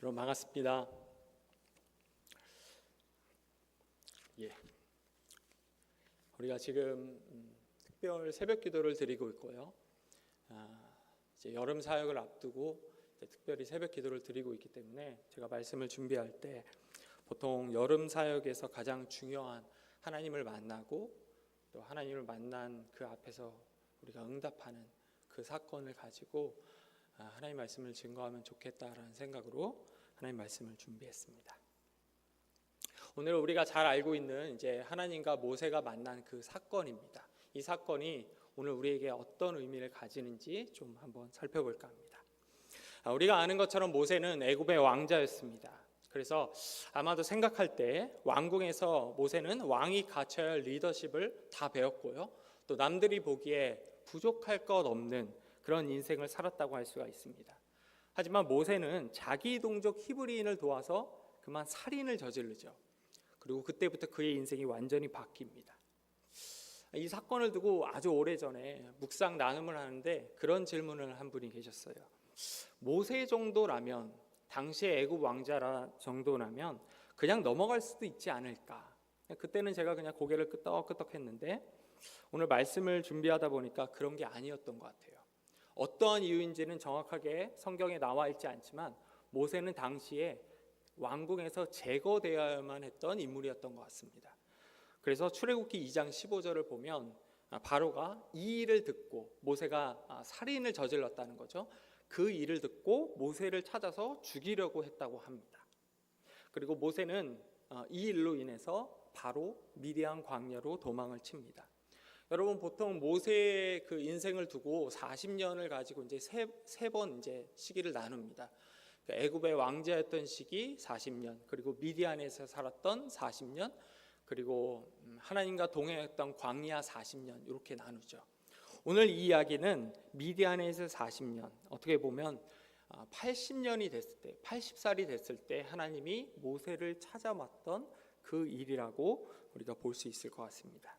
여러분 반갑습니다. 우리가 지금 특별 새벽 기도를 드리고 있고요. 이제 여름 사역을 앞두고 특별히 새벽 기도를 드리고 있기 때문에 제가 말씀을 준비할 때 보통 여름 사역에서 가장 중요한 하나님을 만나고 또 하나님을 만난 그 앞에서 우리가 응답하는 그 사건을 가지고 하나님 말씀을 증거하면 좋겠다라는 생각으로 하나님 말씀을 준비했습니다. 오늘 우리가 잘 알고 있는 이제 하나님과 모세가 만난 그 사건입니다. 이 사건이 오늘 우리에게 어떤 의미를 가지는지 좀 한번 살펴볼까 합니다. 우리가 아는 것처럼 모세는 애굽의 왕자였습니다. 그래서 아마도 생각할 때 왕궁에서 모세는 왕이 갖춰야 할 리더십을 다 배웠고요. 또 남들이 보기에 부족할 것 없는 그런 인생을 살았다고 할 수가 있습니다. 하지만 모세는 자기 동족 히브리인을 도와서 그만 살인을 저지르죠. 그리고 그때부터 그의 인생이 완전히 바뀝니다. 이 사건을 두고 아주 오래전에 묵상 나눔을 하는데 그런 질문을 한 분이 계셨어요. 모세 정도라면, 당시의 애굽 왕자 정도라면 그냥 넘어갈 수도 있지 않을까. 그때는 제가 그냥 고개를 끄덕끄덕 했는데 오늘 말씀을 준비하다 보니까 그런 게 아니었던 것 같아요. 어떠한 이유인지는 정확하게 성경에 나와 있지 않지만 모세는 당시에 왕궁에서 제거되어야만 했던 인물이었던 것 같습니다. 그래서 출애굽기 2장 15절을 보면 바로가 이 일을 듣고, 모세가 살인을 저질렀다는 거죠. 그 일을 듣고 모세를 찾아서 죽이려고 했다고 합니다. 그리고 모세는 이 일로 인해서 바로 미디안 광야로 도망을 칩니다. 여러분, 보통 모세의 그 인생을 두고 40년을 가지고 이제 세 번 이제 시기를 나눕니다. 애굽의 왕자였던 시기 40년, 그리고 미디안에서 살았던 40년, 그리고 하나님과 동행했던 광야 40년, 이렇게 나누죠. 오늘 이 이야기는 미디안에서 40년, 어떻게 보면 80년이 됐을 때, 80살이 됐을 때 하나님이 모세를 찾아왔던 그 일이라고 우리가 볼 수 있을 것 같습니다.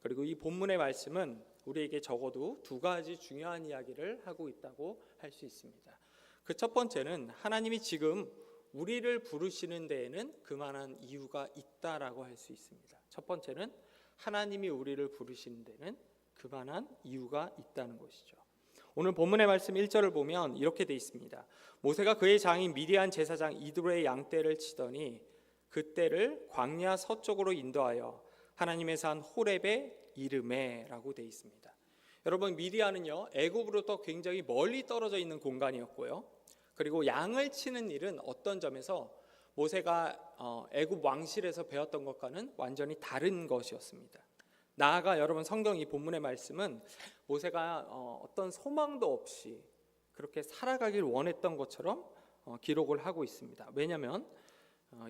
그리고 이 본문의 말씀은 우리에게 적어도 두 가지 중요한 이야기를 하고 있다고 할 수 있습니다. 그 첫 번째는 하나님이 지금 우리를 부르시는 데에는 그만한 이유가 있다라고 할 수 있습니다. 첫 번째는 하나님이 우리를 부르시는 데는 그만한 이유가 있다는 것이죠. 오늘 본문의 말씀 1절을 보면 이렇게 돼 있습니다. 모세가 그의 장인 미디안 제사장 이드로의 양떼를 치더니 그 떼를 광야 서쪽으로 인도하여 하나님의 산 호렙에 이르매라고 돼 있습니다. 여러분, 미디안은요 애굽으로부터 굉장히 멀리 떨어져 있는 공간이었고요. 그리고 양을 치는 일은 어떤 점에서 모세가 애굽 왕실에서 배웠던 것과는 완전히 다른 것이었습니다. 나아가 여러분, 성경 이 본문의 말씀은 모세가 어떤 소망도 없이 그렇게 살아가길 원했던 것처럼 기록을 하고 있습니다. 왜냐하면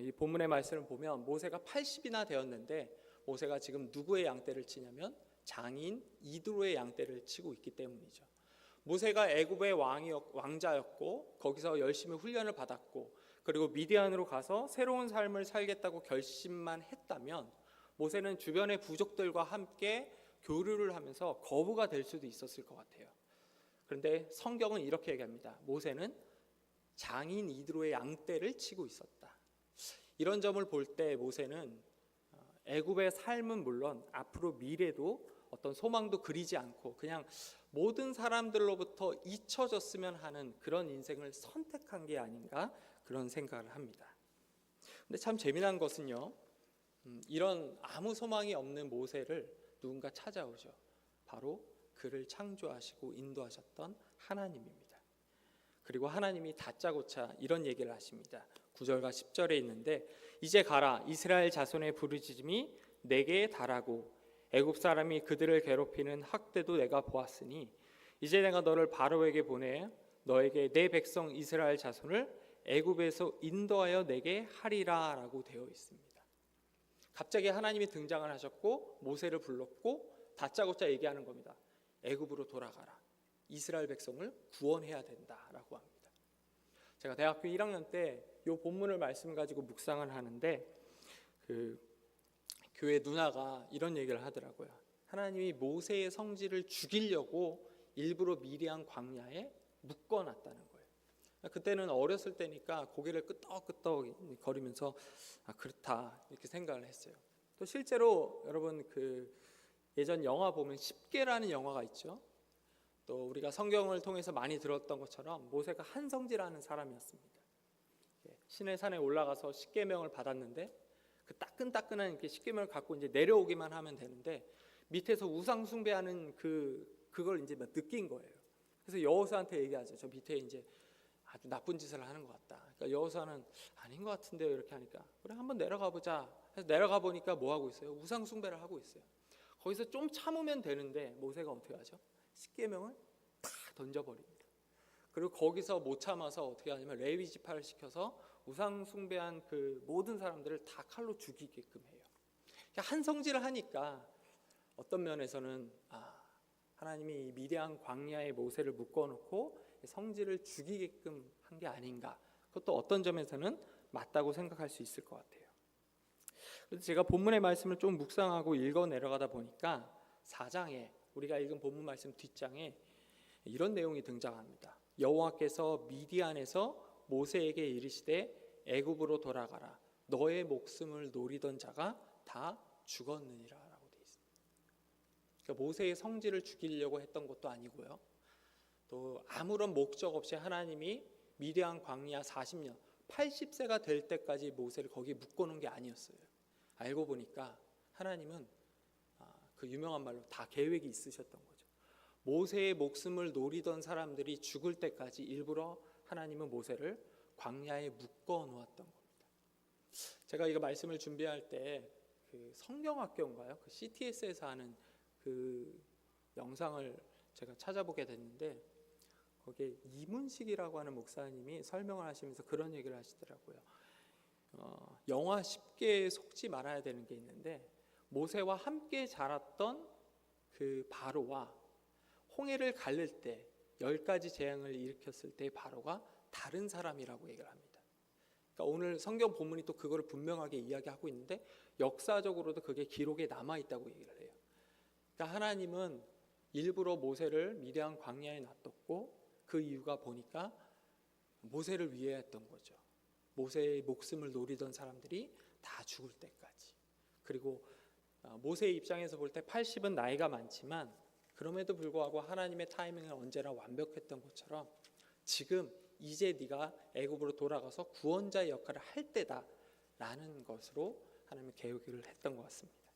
이 본문의 말씀을 보면 모세가 80이나 되었는데 모세가 지금 누구의 양떼를 치냐면 장인 이드로의 양떼를 치고 있기 때문이죠. 모세가 애굽의 왕자였고 거기서 열심히 훈련을 받았고 그리고 미디안으로 가서 새로운 삶을 살겠다고 결심만 했다면 모세는 주변의 부족들과 함께 교류를 하면서 거부가 될 수도 있었을 것 같아요. 그런데 성경은 이렇게 얘기합니다. 모세는 장인 이드로의 양떼를 치고 있었다. 이런 점을 볼 때 모세는 애굽의 삶은 물론 앞으로 미래도 어떤 소망도 그리지 않고 그냥 모든 사람들로부터 잊혀졌으면 하는 그런 인생을 선택한 게 아닌가, 그런 생각을 합니다. 근데 참 재미난 것은요, 이런 아무 소망이 없는 모세를 누군가 찾아오죠. 바로 그를 창조하시고 인도하셨던 하나님입니다. 그리고 하나님이 다짜고짜 이런 얘기를 하십니다. 9절과 10절에 있는데 이제 가라, 이스라엘 자손의 부르짖음이 내게 달하고 애굽 사람이 그들을 괴롭히는 학대도 내가 보았으니 이제 내가 너를 바로에게 보내 너에게 내 백성 이스라엘 자손을 애굽에서 인도하여 내게 하리라 라고 되어 있습니다. 갑자기 하나님이 등장을 하셨고 모세를 불렀고 다짜고짜 얘기하는 겁니다. 애굽으로 돌아가라, 이스라엘 백성을 구원해야 된다라고 합니다. 제가 대학교 1학년 때 이 본문을 말씀 가지고 묵상을 하는데 교회 누나가 이런 얘기를 하더라고요. 하나님이 모세의 성질을 죽이려고 일부러 미디안 광야에 묶어놨다는 거예요. 그때는 어렸을 때니까 고개를 끄덕끄덕 거리면서 그렇다 이렇게 생각을 했어요. 또 실제로 여러분 그 예전 영화 보면 10계라는 영화가 있죠. 또 우리가 성경을 통해서 많이 들었던 것처럼 모세가 한성지라는 사람이었습니다. 시내 산에 올라가서 십계명을 받았는데 그 따끈따끈한 이렇게 십계명을 갖고 이제 내려오기만 하면 되는데 밑에서 우상 숭배하는 그걸 이제 느낀 거예요. 그래서 여호수아한테 얘기하죠. 저 밑에 이제 아주 나쁜 짓을 하는 것 같다. 그러니까 여호수아는 아닌 것 같은데요. 이렇게 하니까 그래 한번 내려가 보자. 그래서 내려가 보니까 뭐 하고 있어요? 우상 숭배를 하고 있어요. 거기서 좀 참으면 되는데 모세가 어떻게 하죠? 십계명을 다 던져버립니다. 그리고 거기서 못 참아서 어떻게 하냐면 레위 지파를 시켜서 우상 숭배한 그 모든 사람들을 다 칼로 죽이게끔 해요. 그러니까 한 성질을 하니까 어떤 면에서는 하나님이 미디안 광야에 모세를 묶어놓고 성질을 죽이게끔 한 게 아닌가. 그것도 어떤 점에서는 맞다고 생각할 수 있을 것 같아요. 그래서 제가 본문의 말씀을 좀 묵상하고 읽어 내려가다 보니까 4장에 우리가 읽은 본문 말씀 뒷장에 이런 내용이 등장합니다. 여호와께서 미디안에서 모세에게 이르시되 애굽으로 돌아가라. 너의 목숨을 노리던 자가 다 죽었느니라 라고 되어 있습니다. 그러니까 모세의 성질을 죽이려고 했던 것도 아니고요. 또 아무런 목적 없이 하나님이 미디안 광야 40년 80세가 될 때까지 모세를 거기에 묶어놓은 게 아니었어요. 알고 보니까 하나님은 그 유명한 말로 다 계획이 있으셨던 거죠. 모세의 목숨을 노리던 사람들이 죽을 때까지 일부러 하나님은 모세를 광야에 묶어 놓았던 겁니다. 제가 이거 말씀을 준비할 때 그 성경학교인가요? 그 CTS에서 하는 그 영상을 제가 찾아보게 됐는데 거기에 이문식이라고 하는 목사님이 설명을 하시면서 그런 얘기를 하시더라고요. 영화 10개에 속지 말아야 되는 게 있는데 모세와 함께 자랐던 그 바로와 홍해를 가를 때 10가지 재앙을 일으켰을 때 바로가 다른 사람이라고 얘기를 합니다. 그러니까 오늘 성경 본문이 또 그거를 분명하게 이야기하고 있는데 역사적으로도 그게 기록에 남아있다고 얘기를 해요. 그러니까 하나님은 일부러 모세를 미디안 광야에 놔뒀고 그 이유가 보니까 모세를 위해 했던 거죠. 모세의 목숨을 노리던 사람들이 다 죽을 때까지. 그리고 모세의 입장에서 볼 때 80은 나이가 많지만 그럼에도 불구하고 하나님의 타이밍은 언제나 완벽했던 것처럼 지금 이제 네가 애굽으로 돌아가서 구원자의 역할을 할 때다라는 것으로 하나님의 계획을 했던 것 같습니다.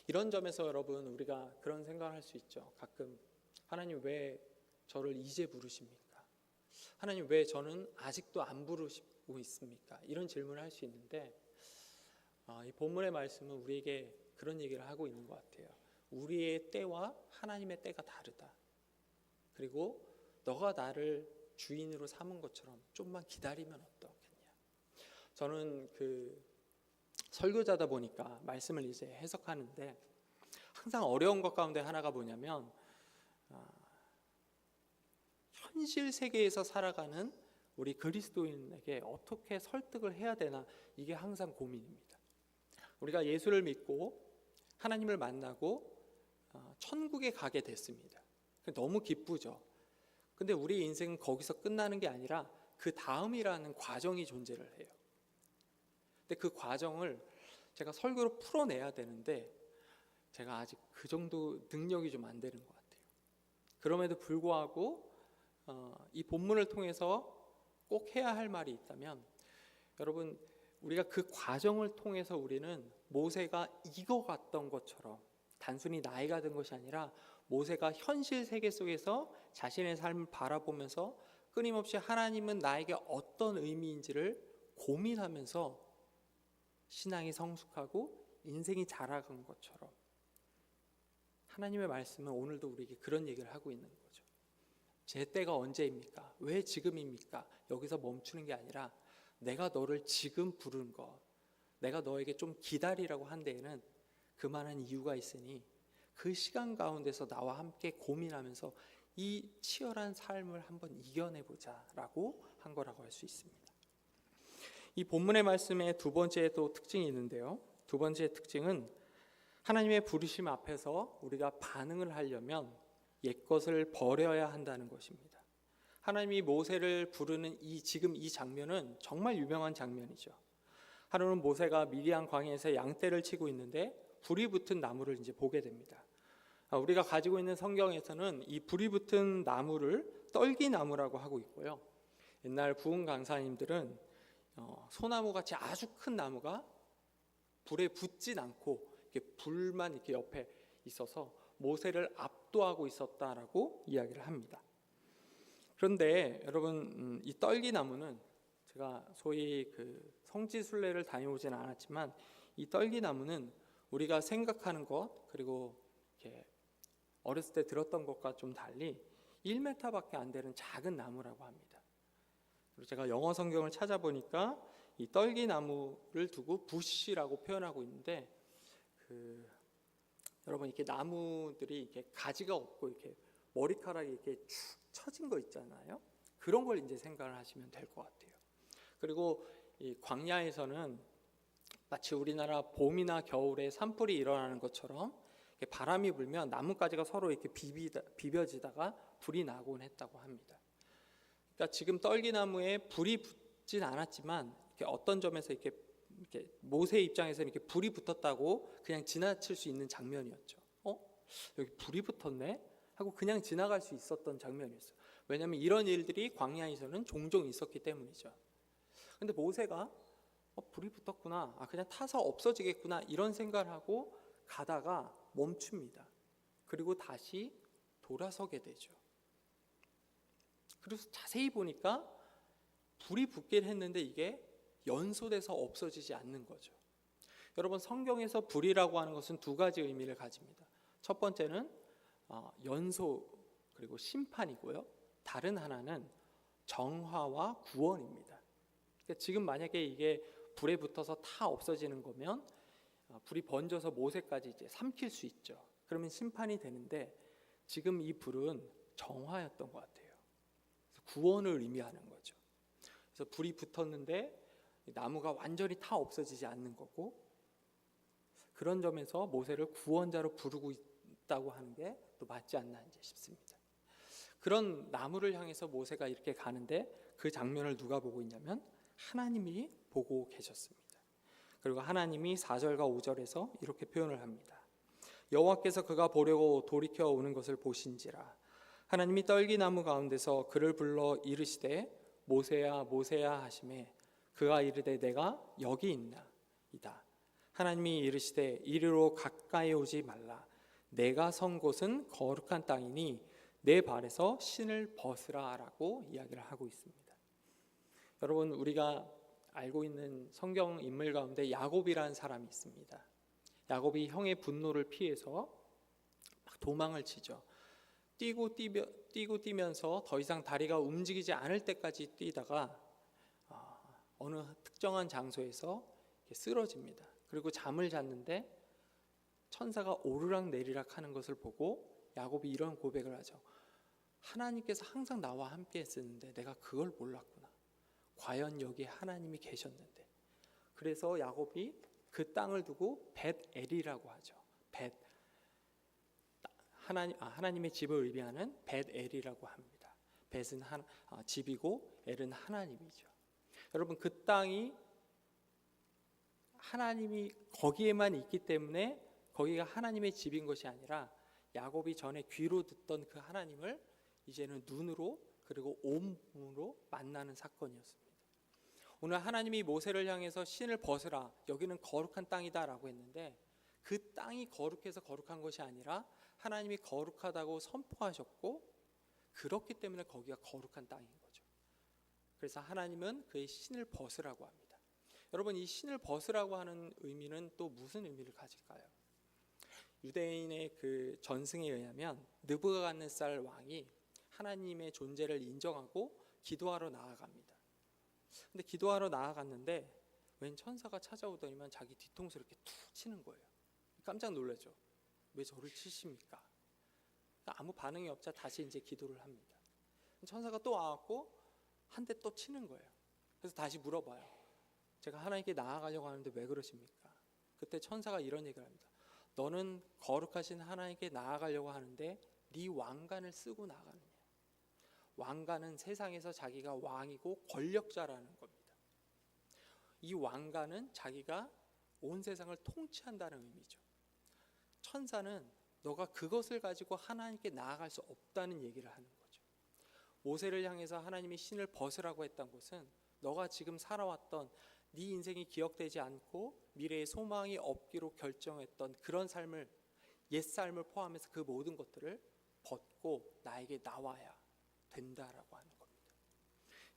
이런 점에서 여러분 우리가 그런 생각을 할 수 있죠. 가끔 하나님 왜 저를 이제 부르십니까? 하나님 왜 저는 아직도 안 부르시고 있습니까? 이런 질문을 할 수 있는데 이 본문의 말씀은 우리에게 그런 얘기를 하고 있는 것 같아요. 우리의 때와 하나님의 때가 다르다. 그리고 너가 나를 주인으로 삼은 것처럼 좀만 기다리면 어떻겠냐. 저는 그 설교자다 보니까 말씀을 이제 해석하는데 항상 어려운 것 가운데 하나가 뭐냐면 현실 세계에서 살아가는 우리 그리스도인에게 어떻게 설득을 해야 되나 이게 항상 고민입니다. 우리가 예수를 믿고 하나님을 만나고 천국에 가게 됐습니다. 너무 기쁘죠. 근데 우리 인생은 거기서 끝나는 게 아니라 그 다음이라는 과정이 존재를 해요. 근데 그 과정을 제가 설교로 풀어내야 되는데 제가 아직 그 정도 능력이 좀 안 되는 것 같아요. 그럼에도 불구하고 이 본문을 통해서 꼭 해야 할 말이 있다면 여러분 우리가 그 과정을 통해서 우리는 모세가 익어갔던 것처럼 단순히 나이가 든 것이 아니라 모세가 현실 세계 속에서 자신의 삶을 바라보면서 끊임없이 하나님은 나에게 어떤 의미인지를 고민하면서 신앙이 성숙하고 인생이 자라간 것처럼 하나님의 말씀은 오늘도 우리에게 그런 얘기를 하고 있는 거죠. 제 때가 언제입니까? 왜 지금입니까? 여기서 멈추는 게 아니라 내가 너를 지금 부른 것, 내가 너에게 좀 기다리라고 한 데에는 그만한 이유가 있으니 그 시간 가운데서 나와 함께 고민하면서 이 치열한 삶을 한번 이겨내보자 라고 한 거라고 할 수 있습니다. 이 본문의 말씀에 두 번째 또 특징이 있는데요. 두 번째 특징은 하나님의 부르심 앞에서 우리가 반응을 하려면 옛것을 버려야 한다는 것입니다. 하나님이 모세를 부르는 지금 이 장면은 정말 유명한 장면이죠. 하루는 모세가 미디안 광야에서 양떼를 치고 있는데 불이 붙은 나무를 이제 보게 됩니다. 우리가 가지고 있는 성경에서는 이 불이 붙은 나무를 떨기나무라고 하고 있고요. 옛날 부흥 강사님들은 소나무 같이 아주 큰 나무가 불에 붙진 않고 이렇게 불만 이렇게 옆에 있어서 모세를 압도하고 있었다라고 이야기를 합니다. 그런데 여러분, 이 떨기나무는 제가 소위 그 성지순례를 다녀오진 않았지만 이 떨기나무는 우리가 생각하는 것 그리고 이렇게 어렸을 때 들었던 것과 좀 달리 1m밖에 안 되는 작은 나무라고 합니다. 그리고 제가 영어 성경을 찾아보니까 이 떨기나무를 두고 부시라고 표현하고 있는데 여러분 이렇게 나무들이 이렇게 가지가 없고 이렇게 머리카락이 이렇게 축 처진 거 있잖아요. 그런 걸 이제 생각을 하시면 될 것 같아요. 그리고 이 광야에서는 마치 우리나라 봄이나 겨울에 산불이 일어나는 것처럼 바람이 불면 나뭇가지가 서로 이렇게 비벼지다가 불이 나곤 했다고 합니다. 그러니까 지금 떨기나무에 불이 붙진 않았지만 이렇게 어떤 점에서 이렇게 모세 입장에서는 이렇게 불이 붙었다고 그냥 지나칠 수 있는 장면이었죠. 여기 불이 붙었네 하고 그냥 지나갈 수 있었던 장면이었어요. 왜냐하면 이런 일들이 광야에서는 종종 있었기 때문이죠. 근데 모세가 불이 붙었구나, 그냥 타서 없어지겠구나 이런 생각을 하고 가다가 멈춥니다. 그리고 다시 돌아서게 되죠. 그래서 자세히 보니까 불이 붙긴 했는데 이게 연소돼서 없어지지 않는 거죠. 여러분, 성경에서 불이라고 하는 것은 두 가지 의미를 가집니다. 첫 번째는 연소 그리고 심판이고요. 다른 하나는 정화와 구원입니다. 그러니까 지금 만약에 이게 불에 붙어서 다 없어지는 거면 불이 번져서 모세까지 이제 삼킬 수 있죠. 그러면 심판이 되는데 지금 이 불은 정화였던 것 같아요. 그래서 구원을 의미하는 거죠. 그래서 불이 붙었는데 나무가 완전히 다 없어지지 않는 거고, 그런 점에서 모세를 구원자로 부르고 있다고 하는 게 또 맞지 않나 이제 싶습니다. 그런 나무를 향해서 모세가 이렇게 가는데 그 장면을 누가 보고 있냐면 하나님이 보고 계셨습니다. 그리고 하나님이 4절과 5절에서 이렇게 표현을 합니다. 여호와께서 그가 보려고 돌이켜 오는 것을 보신지라. 하나님이 떨기나무 가운데서 그를 불러 이르시되 모세야 모세야 하시매 그가 이르되 내가 여기 있나이다. 하나님이 이르시되 이리로 가까이 오지 말라. 내가 선 곳은 거룩한 땅이니 내 발에서 신을 벗으라 라고 이야기를 하고 있습니다. 여러분, 우리가 알고 있는 성경 인물 가운데 야곱이라는 사람이 있습니다. 야곱이 형의 분노를 피해서 막 도망을 치죠. 뛰고 뛰면서 더 이상 다리가 움직이지 않을 때까지 뛰다가 어느 특정한 장소에서 쓰러집니다. 그리고 잠을 잤는데 천사가 오르락 내리락 하는 것을 보고 야곱이 이런 고백을 하죠. 하나님께서 항상 나와 함께 했었는데 내가 그걸 몰랐구나. 과연 여기 하나님이 계셨는데. 그래서 야곱이 그 땅을 두고 벳엘이라고 하죠. 하나님의 집을 의미하는 벳엘이라고 합니다. 벳은 집이고 엘은 하나님이죠. 여러분, 그 땅이 하나님이 거기에만 있기 때문에 거기가 하나님의 집인 것이 아니라 야곱이 전에 귀로 듣던 그 하나님을 이제는 눈으로 그리고 온몸으로 만나는 사건이었습니다. 오늘 하나님이 모세를 향해서 신을 벗으라, 여기는 거룩한 땅이다 라고 했는데 그 땅이 거룩해서 거룩한 것이 아니라 하나님이 거룩하다고 선포하셨고 그렇기 때문에 거기가 거룩한 땅인 거죠. 그래서 하나님은 그의 신을 벗으라고 합니다. 여러분, 이 신을 벗으라고 하는 의미는 또 무슨 의미를 가질까요? 유대인의 그 전승에 의하면 느부갓네살 왕이 하나님의 존재를 인정하고 기도하러 나아갑니다. 근데 기도하러 나아갔는데 웬 천사가 찾아오더니만 자기 뒤통수를 이렇게 툭 치는 거예요. 깜짝 놀라죠. 왜 저를 치십니까? 아무 반응이 없자 다시 이제 기도를 합니다. 천사가 또 와갖고 한 대 또 치는 거예요. 그래서 다시 물어봐요. 제가 하나님께 나아가려고 하는데 왜 그러십니까? 그때 천사가 이런 얘기를 합니다. 너는 거룩하신 하나님께 나아가려고 하는데 네 왕관을 쓰고 나가느냐? 왕가는 세상에서 자기가 왕이고 권력자라는 겁니다. 이 왕가는 자기가 온 세상을 통치한다는 의미죠. 천사는 너가 그것을 가지고 하나님께 나아갈 수 없다는 얘기를 하는 거죠. 모세를 향해서 하나님이 신을 벗으라고 했던 것은 너가 지금 살아왔던 네 인생이 기억되지 않고 미래의 소망이 없기로 결정했던 그런 삶을, 옛 삶을 포함해서 그 모든 것들을 벗고 나에게 나와야 된다라고 하는 겁니다.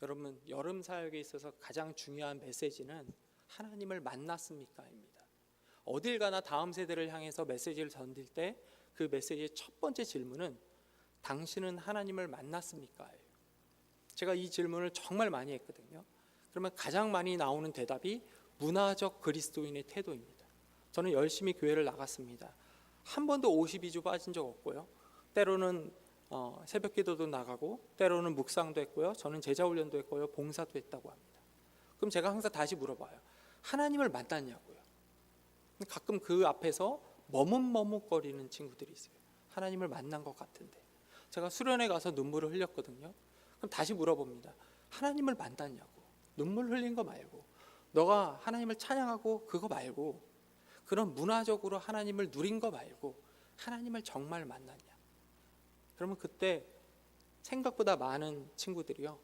여러분, 여름 사역에 있어서 가장 중요한 메시지는 하나님을 만났습니까?입니다. 어딜 가나 다음 세대를 향해서 메시지를 전할 때 그 메시지의 첫 번째 질문은 당신은 하나님을 만났습니까? 제가 이 질문을 정말 많이 했거든요. 그러면 가장 많이 나오는 대답이 문화적 그리스도인의 태도입니다. 저는 열심히 교회를 나갔습니다. 한 번도 52주 빠진 적 없고요. 때로는 새벽 기도도 나가고 때로는 묵상도 했고요. 저는 제자훈련도 했고요. 봉사도 했다고 합니다. 그럼 제가 항상 다시 물어봐요. 하나님을 만났냐고요. 가끔 그 앞에서 머뭇머뭇거리는 친구들이 있어요. 하나님을 만난 것 같은데. 제가 수련회 가서 눈물을 흘렸거든요. 그럼 다시 물어봅니다. 하나님을 만났냐고. 눈물 흘린 거 말고, 너가 하나님을 찬양하고 그거 말고, 그런 문화적으로 하나님을 누린 거 말고 하나님을 정말 만났냐. 그러면 그때 생각보다 많은 친구들이요,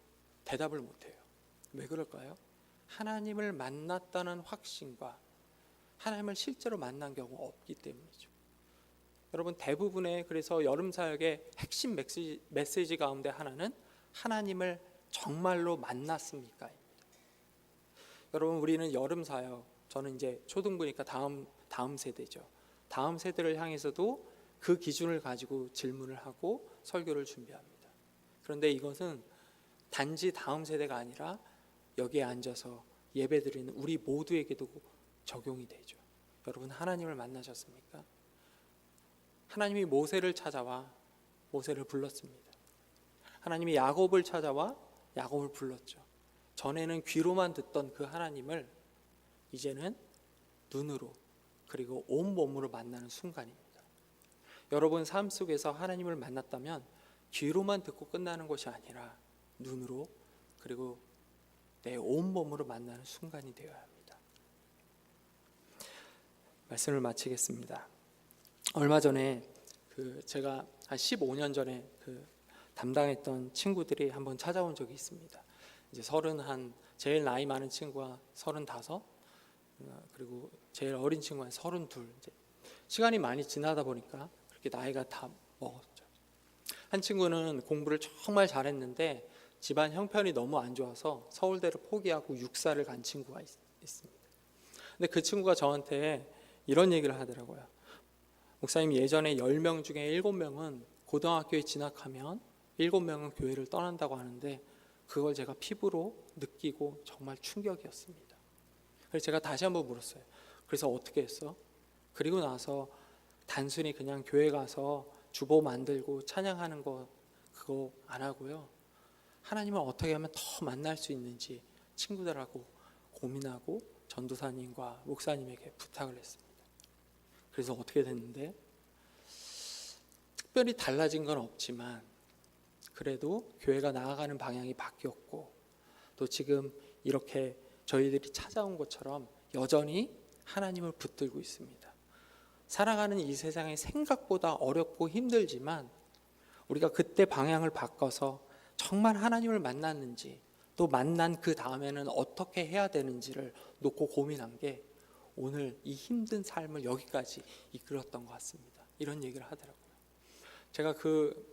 대답을 못해요. 왜 그럴까요? 하나님을 만났다는 확신과 하나님을 실제로 만난 경우가 없기 때문이죠. 여러분, 대부분의 그래서 여름 사역의 핵심 메시지 가운데 하나는 하나님을 정말로 만났습니까? 여러분, 우리는 여름 사역, 저는 이제 초등부니까 다음 세대죠. 다음 세대를 향해서도 그 기준을 가지고 질문을 하고 설교를 준비합니다. 그런데 이것은 단지 다음 세대가 아니라 여기에 앉아서 예배드리는 우리 모두에게도 적용이 되죠. 여러분, 하나님을 만나셨습니까? 하나님이 모세를 찾아와 모세를 불렀습니다. 하나님이 야곱을 찾아와 야곱을 불렀죠. 전에는 귀로만 듣던 그 하나님을 이제는 눈으로 그리고 온 몸으로 만나는 순간입니다. 여러분 삶 속에서 하나님을 만났다면 귀로만 듣고 끝나는 것이 아니라 눈으로 그리고 내 온 몸으로 만나는 순간이 되어야 합니다. 말씀을 마치겠습니다. 얼마 전에 제가 한 15년 전에 담당했던 친구들이 한번 찾아온 적이 있습니다. 이제 제일 나이 많은 친구가 35, 그리고 제일 어린 친구가 32. 이제 시간이 많이 지나다 보니까 그렇게 나이가 다 먹었죠. 한 친구는 공부를 정말 잘했는데 집안 형편이 너무 안 좋아서 서울대를 포기하고 육사를 간 친구가 있습니다. 근데 그 친구가 저한테 이런 얘기를 하더라고요. 목사님, 예전에 10명 중에 7명은 고등학교에 진학하면 7명은 교회를 떠난다고 하는데 그걸 제가 피부로 느끼고 정말 충격이었습니다. 그래서 제가 다시 한번 물었어요. 그래서 어떻게 했어? 그리고 나서 단순히 그냥 교회 가서 주보 만들고 찬양하는 거 그거 안 하고요. 하나님을 어떻게 하면 더 만날 수 있는지 친구들하고 고민하고 전도사님과 목사님에게 부탁을 했습니다. 그래서 어떻게 됐는데 특별히 달라진 건 없지만 그래도 교회가 나아가는 방향이 바뀌었고 또 지금 이렇게 저희들이 찾아온 것처럼 여전히 하나님을 붙들고 있습니다. 살아가는 이 세상이 생각보다 어렵고 힘들지만 우리가 그때 방향을 바꿔서 정말 하나님을 만났는지 또 만난 그 다음에는 어떻게 해야 되는지를 놓고 고민한 게 오늘 이 힘든 삶을 여기까지 이끌었던 것 같습니다. 이런 얘기를 하더라고요. 제가 그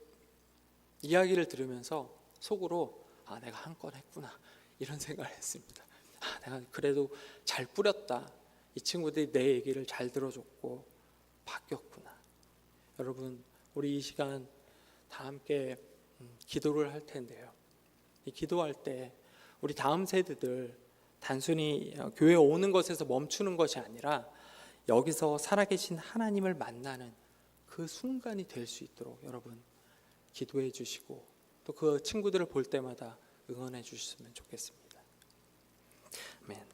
이야기를 들으면서 속으로 내가 한 건 했구나 이런 생각을 했습니다. 내가 그래도 잘 뿌렸다. 이 친구들이 내 얘기를 잘 들어줬고 바뀌었구나. 여러분, 우리 이 시간 다 함께 기도를 할 텐데요. 이 기도할 때 우리 다음 세대들 단순히 교회에 오는 것에서 멈추는 것이 아니라 여기서 살아계신 하나님을 만나는 그 순간이 될 수 있도록 여러분 기도해 주시고 또 그 친구들을 볼 때마다 응원해 주셨으면 좋겠습니다. 아멘.